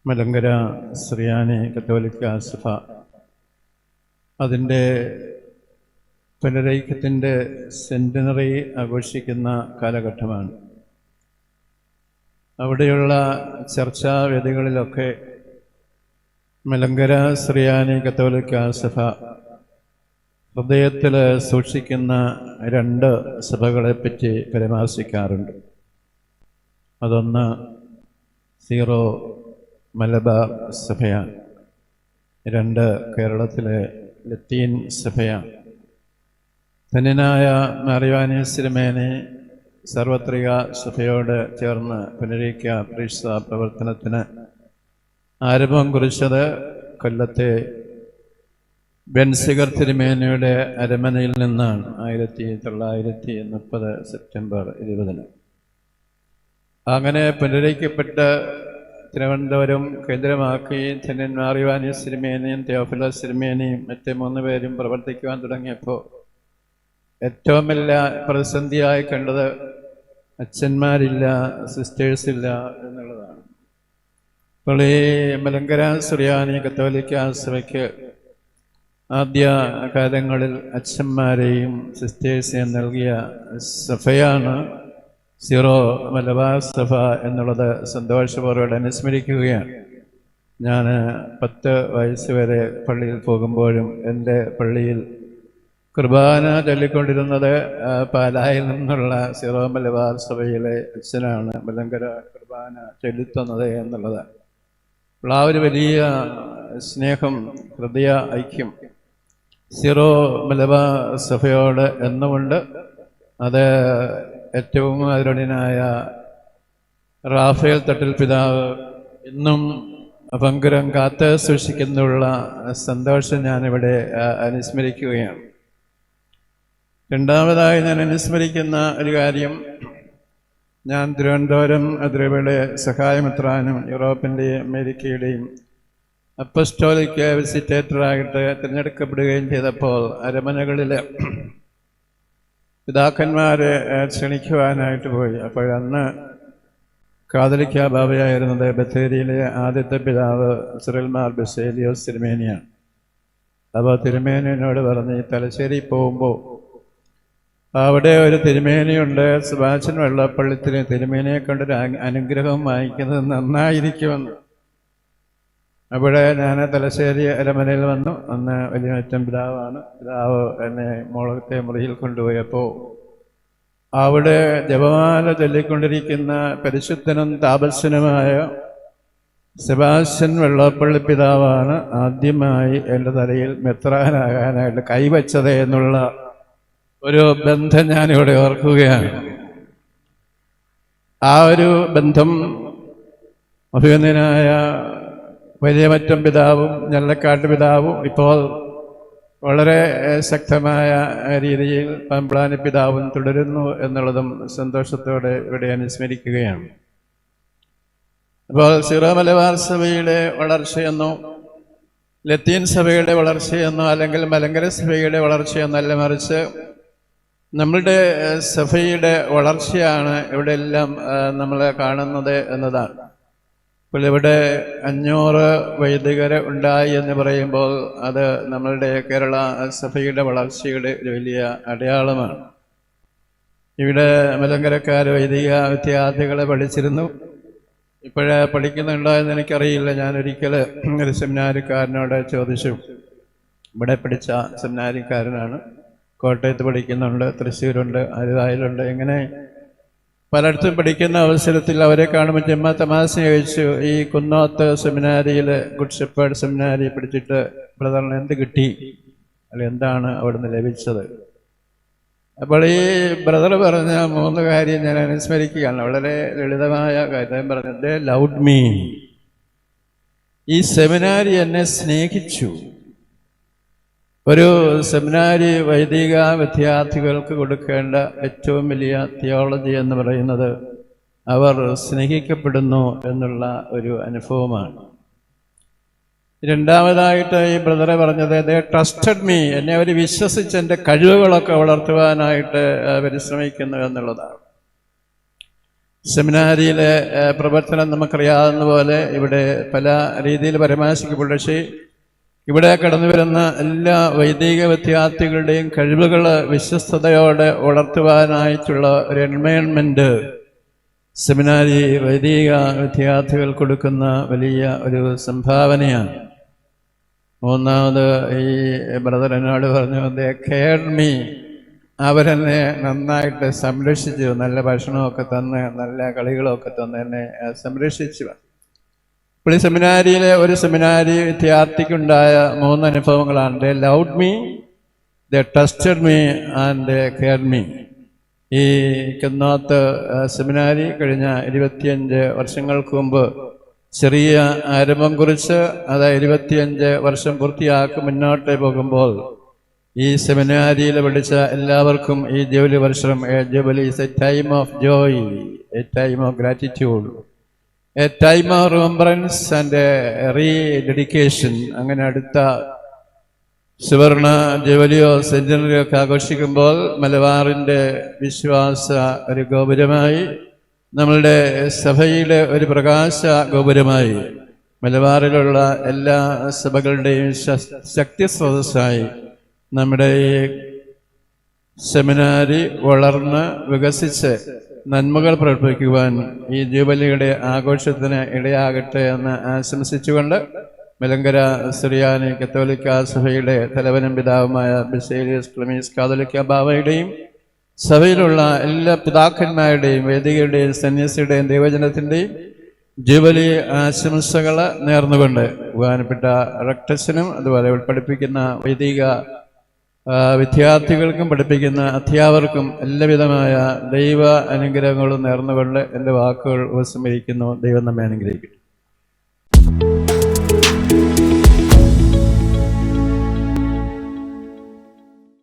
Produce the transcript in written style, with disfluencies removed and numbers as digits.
മലങ്കര സുറിയാനി കത്തോലിക്ക സഭ അതിൻ്റെ പുനരൈക്യത്തിൻ്റെ സെൻറ്റിനറി ആഘോഷിക്കുന്ന കാലഘട്ടമാണ്. അവിടെയുള്ള ചർച്ചാവേദികളിലൊക്കെ മലങ്കര സുറിയാനി കത്തോലിക്ക സഭ ഹൃദയത്തിൽ സൂക്ഷിക്കുന്ന രണ്ട് സഭകളെപ്പറ്റി പരാമർശിക്കാറുണ്ട്. അതൊന്ന് സീറോ മലബാർ സഭയാണ്, രണ്ട് കേരളത്തിലെ ലത്തീൻ സഭയാണ്. ധന്യനായ മാറിവാനീസ് തിരുമേനി സാർവത്രിക സഭയോട് ചേർന്ന് പുനരൈക്യ പരീക്ഷ പ്രവർത്തനത്തിന് ആരംഭം കുറിച്ചത് കൊല്ലത്തെ ബെൻസിഗർ തിരുമേനിയുടെ അരമനയിൽ നിന്നാണ് 1930 സെപ്റ്റംബർ 20. അങ്ങനെ പുനരൈക്യപ്പെട്ട് തിരുവനന്തപുരം കേന്ദ്രമാക്കി ധന്യൻ മാറിവാനീസ് തിരുമേനിയും തെയോഫിലോസ് തിരുമേനിയും മറ്റ് 3 പേരും പ്രവർത്തിക്കുവാൻ തുടങ്ങിയപ്പോൾ ഏറ്റവും വലിയ പ്രതിസന്ധിയായി കണ്ടത് അച്ഛന്മാരില്ല, സിസ്റ്റേഴ്സില്ല എന്നുള്ളതാണ്. അപ്പോൾ ഈ മലങ്കര സുറിയാനി കത്തോലിക്ക സഭയ്ക്ക് ആദ്യ കാലങ്ങളിൽ അച്ഛന്മാരെയും സിസ്റ്റേഴ്സിനെയും നൽകിയ സഭയാണ് സീറോ മലബാർ സഭ എന്നുള്ളത് സന്തോഷപൂർവ്വം അനുസ്മരിക്കുകയാണ്. ഞാൻ 10 വയസ്സ് വരെ പള്ളിയിൽ പോകുമ്പോഴും എൻ്റെ പള്ളിയിൽ കുർബാന ചൊല്ലിക്കൊണ്ടിരുന്നത് പാലായിൽ നിന്നുള്ള സീറോ മലബാർ സഭയിലെ അച്ഛനാണ് മലങ്കര കുർബാന ചൊല്ലിത്തുന്നത് എന്നുള്ളത്. അപ്പോൾ ആ ഒരു വലിയ സ്നേഹം, ഹൃദയ ഐക്യം സീറോ മലബാർ സഭയോട് എന്നുമുണ്ട്. അത് ഏറ്റവും ആദരണീയനായ റാഫേൽ തട്ടിൽ പിതാവ് ഇന്നും അപങ്കുരം കാത്ത് സൂക്ഷിക്കുന്നുള്ള സന്തോഷം ഞാനിവിടെ അനുസ്മരിക്കുകയാണ്. രണ്ടാമതായി ഞാൻ അനുസ്മരിക്കുന്ന ഒരു കാര്യം, ഞാൻ തിരുവനന്തപുരം അതിരൂപയുടെ സഹായമിത്രാനും യൂറോപ്പിൻ്റെയും അമേരിക്കയുടെയും അപ്പസ്റ്റോലിക് വിസിറ്റേറ്ററായിട്ട് തിരഞ്ഞെടുക്കപ്പെടുകയും ചെയ്തപ്പോൾ അരമനകളിൽ പിതാക്കന്മാരെ ക്ഷണിക്കുവാനായിട്ട് പോയി. അപ്പോഴന്ന് കാതലിക്ക ബാബയായിരുന്നത് ബത്തേരിയിലെ ആദ്യത്തെ പിതാവ് സിറിൽ മാർ ബസേലിയോസ് തിരുമേനിയാണ്. അപ്പോൾ തിരുമേനിയോട് പറഞ്ഞ് തലശ്ശേരി പോകുമ്പോൾ അവിടെ ഒരു തിരുമേനിയുണ്ട്, സുഭാഷൻ വെള്ളപ്പള്ളിത്തിന് തിരുമേനിയെ കൊണ്ടൊരു അനുഗ്രഹം വാങ്ങിക്കുന്നത് നന്നായിരിക്കുമെന്ന്. അവിടെ ഞാൻ തലശ്ശേരി അരമനയിൽ വന്നു. അന്ന് വലിയ അച്ഛൻ പിതാവാണ്. പിതാവ് എന്നെ മുളകത്തെ മുറിയിൽ കൊണ്ടുപോയപ്പോൾ അവിടെ ജപമാല ചൊല്ലിക്കൊണ്ടിരിക്കുന്ന പരിശുദ്ധനും താപസ്യനുമായ സെബാസ്റ്റ്യൻ വെള്ളപ്പള്ളി പിതാവാണ് ആദ്യമായി എൻ്റെ തലയിൽ മെത്രാനാകാനായിട്ട് കൈവച്ചത് എന്നുള്ള ഒരു ബന്ധം ഞാനിവിടെ ഓർക്കുകയാണ്. ആ ഒരു ബന്ധം അഭിനന്ദനായ വലിയമറ്റം പിതാവും ഞല്ലക്കാട്ട് പിതാവും ഇപ്പോൾ വളരെ ശക്തമായ രീതിയിൽ പമ്പ്ളാനി പിതാവും തുടരുന്നു എന്നുള്ളതും സന്തോഷത്തോടെ ഇവിടെ അനുസ്മരിക്കുകയാണ്. അപ്പോൾ സീറോ മലബാർ സഭയുടെ വളർച്ചയെന്നോ ലത്തീൻ സഭയുടെ വളർച്ചയെന്നോ അല്ലെങ്കിൽ മലങ്കര സഭയുടെ വളർച്ചയെന്നല്ല, മറിച്ച് നമ്മളുടെ സഭയുടെ വളർച്ചയാണ് ഇവിടെയെല്ലാം നമ്മൾ കാണുന്നത് എന്നതാണ്. ഇപ്പോൾ ഇവിടെ 500 വൈദികർ ഉണ്ടായി എന്ന് പറയുമ്പോൾ അത് നമ്മളുടെ കേരള സഭയുടെ വളർച്ചയുടെ ഒരു വലിയ അടയാളമാണ്. ഇവിടെ മലങ്കരക്കാർ വൈദിക വിദ്യാർത്ഥികളെ പഠിച്ചിരുന്നു. ഇപ്പോഴേ പഠിക്കുന്നുണ്ടോ എന്ന് എനിക്കറിയില്ല. ഞാനൊരിക്കൽ ഒരു സെമിനാരിക്കാരനോട് ചോദിച്ചു. ഇവിടെ പഠിച്ച സെമിനാരിക്കാരനാണ്, കോട്ടയത്ത് പഠിക്കുന്നുണ്ട്, തൃശ്ശൂരുണ്ട്, ആലുവയിലുണ്ട്. ഇങ്ങനെ പലയിടത്തും പഠിക്കുന്ന അവസരത്തിൽ അവരെ കാണുമ്പോൾ ചെമ്മ തമാശ ചോദിച്ചു, ഈ കുന്നോത്ത് സെമിനാരിയിൽ ഗുഡ് ഷെപ്പേർഡ് സെമിനാരി പഠിച്ചിട്ട് ബ്രദറിന് എന്ത് കിട്ടി, അല്ല എന്താണ് അവിടുന്ന് ലഭിച്ചത്? അപ്പോൾ ഈ ബ്രദർ പറഞ്ഞ 3 കാര്യം ഞാൻ അനുസ്മരിക്കുകയാണ്. വളരെ ലളിതമായ കാര്യം പറഞ്ഞത്, ദേ ലൗഡ് മീ. ഈ സെമിനാരി എന്നെ സ്നേഹിച്ചു. ഒരു സെമിനാരി വൈദിക വിദ്യാർത്ഥികൾക്ക് കൊടുക്കേണ്ട ഏറ്റവും വലിയ തിയോളജി എന്ന് പറയുന്നത് അവർ സ്നേഹിക്കപ്പെടുന്നു എന്നുള്ള ഒരു അനുഭവമാണ്. രണ്ടാമതായിട്ട് ഈ ബ്രദറെ പറഞ്ഞത്, ദേ ട്രസ്റ്റഡ് മീ. എന്നെ അവർ വിശ്വസിച്ച് എൻ്റെ കഴിവുകളൊക്കെ വളർത്തുവാനായിട്ട് പരിശ്രമിക്കുന്നു എന്നുള്ളതാണ്. സെമിനാരിയിലെ പ്രവർത്തനം നമുക്കറിയാവുന്ന പോലെ ഇവിടെ പല രീതിയിൽ പരാമർശിക്കപ്പെട്ടു. പക്ഷേ ഇവിടെ കടന്നു വരുന്ന എല്ലാ വൈദിക വിദ്യാർത്ഥികളുടെയും കഴിവുകൾ വിശ്വസ്തയോടെ വളർത്തുവാനായിട്ടുള്ള ഒരു എൻവയൺമെന്റ് സെമിനാരി വൈദിക വിദ്യാർത്ഥികൾ കൊടുക്കുന്ന വലിയ ഒരു സംഭാവനയാണ്. മൂന്നാമത് ഈ ബ്രദർ എന്നോട് പറഞ്ഞു, ദേ കെയർഡ് മീ, അവരെന്നെ നന്നായിട്ട് സംരക്ഷിച്ചു, നല്ല ഭക്ഷണമൊക്കെ തന്ന് നല്ല കളികളൊക്കെ തന്ന് എന്നെ സംരക്ഷിച്ചു. ഇപ്പോൾ ഈ സെമിനാരിയിലെ ഒരു സെമിനാരി വിദ്യാർത്ഥിക്കുണ്ടായ 3 അനുഭവങ്ങളാണ്. They loved me, they trusted me and they cared me. ഈ കുന്നോത്ത് സെമിനാരി കഴിഞ്ഞ 25 വർഷങ്ങൾക്ക് മുമ്പ് ചെറിയ ആരംഭം കുറിച്ച് അത് 25 വർഷം പൂർത്തിയാക്കി മുന്നോട്ട് പോകുമ്പോൾ ഈ സെമിനാരിയിൽ പഠിച്ച എല്ലാവർക്കും ഈ ജൂബിലി വർഷം jubilee is A time of Joy, A time of gratitude, A time of remembrance and re dedication. അങ്ങനെ അടുത്ത സുവർണ ജൂബിലിയോ സെഞ്ചുറിയോ ഒക്കെ ആഘോഷിക്കുമ്പോൾ മലബാറിൻ്റെ വിശ്വാസ ഒരു ഗോപുരമായി, നമ്മളുടെ സഭയിലെ ഒരു പ്രകാശ ഗോപുരമായി, മലബാറിലുള്ള എല്ലാ സഭകളുടെയും ശക്തി സ്രോതസ്സായി നമ്മുടെ ഈ സെമിനാരി വളർന്ന് വികസിച്ച് നന്മകൾ പ്രകടിപ്പിക്കുവാൻ ഈ ജൂബിലിയുടെ ആഘോഷത്തിന് ഇടയാകട്ടെ എന്ന് ആശംസിച്ചുകൊണ്ട് മലങ്കര സുറിയാനി കത്തോലിക്ക സഭയുടെ തലവനും പിതാവുമായ ബസേലിയസ് ക്ലെമീസ് കാതോലിക്ക ബാവയുടെയും സഭയിലുള്ള എല്ലാ പിതാക്കന്മാരുടെയും വേദികയുടെയും സന്യാസിയുടെയും ദൈവജനത്തിൻ്റെയും ജൂബിലി ആശംസകൾ നേർന്നുകൊണ്ട് ബഹുമാനപ്പെട്ട റക്ടസിനും അതുപോലെ പഠിപ്പിക്കുന്ന വൈദിക വിദ്യാർത്ഥികൾക്കും പഠിപ്പിക്കുന്ന അധ്യാപകർക്കും എല്ലാവിധമായ ദൈവ അനുഗ്രഹങ്ങളും നേർന്നുകൊണ്ട് എൻ്റെ വാക്കുകൾ ഉപസംഹരിക്കുന്നു. ദൈവം നമ്മെ അനുഗ്രഹിക്കട്ടെ.